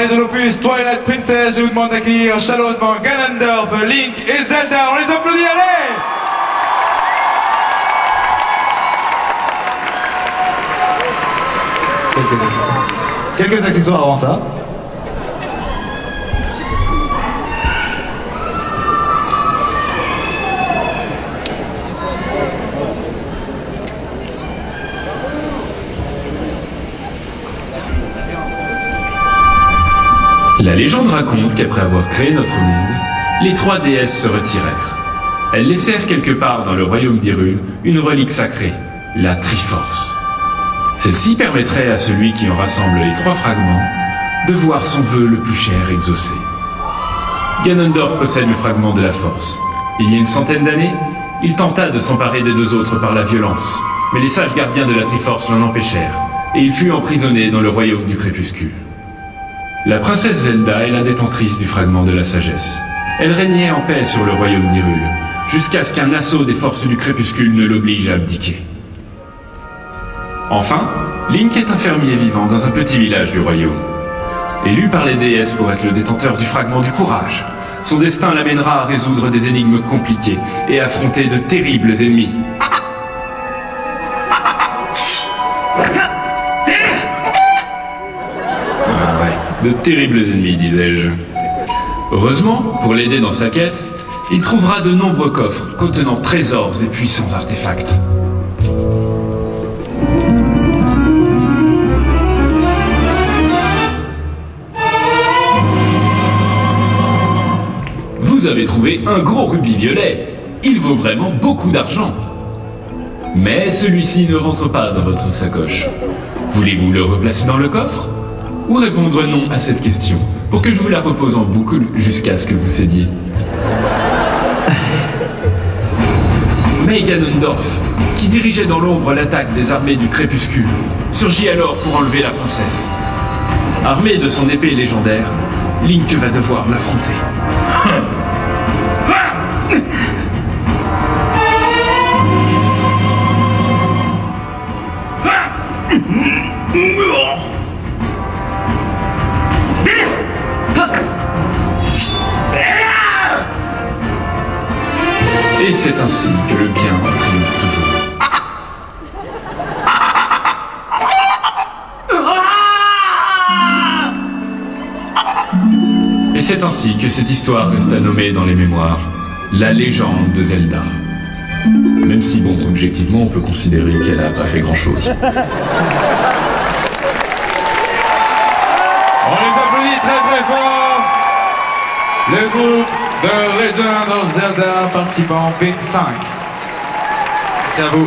parler de l'opus Twilight Princess, je vous demande d'accueillir chaleureusement Ganondorf, Link et Zelda. On les applaudit, allez! Quelques accessoires avant ça. La légende raconte qu'après avoir créé notre monde, les trois déesses se retirèrent. Elles laissèrent quelque part dans le royaume d'Hyrule une relique sacrée, la Triforce. Celle-ci permettrait à celui qui en rassemble les trois fragments de voir son vœu le plus cher exaucé. Ganondorf possède le fragment de la Force. Il y a une centaine d'années, il tenta de s'emparer des deux autres par la violence, mais les sages gardiens de la Triforce l'en empêchèrent, et il fut emprisonné dans le royaume du crépuscule. La princesse Zelda est la détentrice du fragment de la sagesse. Elle régnait en paix sur le royaume d'Hyrule, jusqu'à ce qu'un assaut des forces du crépuscule ne l'oblige à abdiquer. Enfin, Link est un fermier vivant dans un petit village du royaume. Élu par les déesses pour être le détenteur du fragment du courage, son destin l'amènera à résoudre des énigmes compliquées et à affronter de terribles ennemis. De terribles ennemis, disais-je. Heureusement, pour l'aider dans sa quête, il trouvera de nombreux coffres contenant trésors et puissants artefacts. Vous avez trouvé un gros rubis violet. Il vaut vraiment beaucoup d'argent. Mais celui-ci ne rentre pas dans votre sacoche. Voulez-vous le replacer dans le coffre ? Ou répondre non à cette question, pour que je vous la repose en boucle jusqu'à ce que vous cédiez. Mais Ganondorf, qui dirigeait dans l'ombre l'attaque des armées du crépuscule, surgit alors pour enlever la princesse. Armé de son épée légendaire, Link va devoir l'affronter. Et c'est ainsi que le bien triomphe toujours. Et c'est ainsi que cette histoire resta nommée dans les mémoires la légende de Zelda. Même si, bon, objectivement, on peut considérer qu'elle n'a pas fait grand-chose. On les applaudit très très fort. Le groupe The Legend of Zelda participant P5. Merci à vous.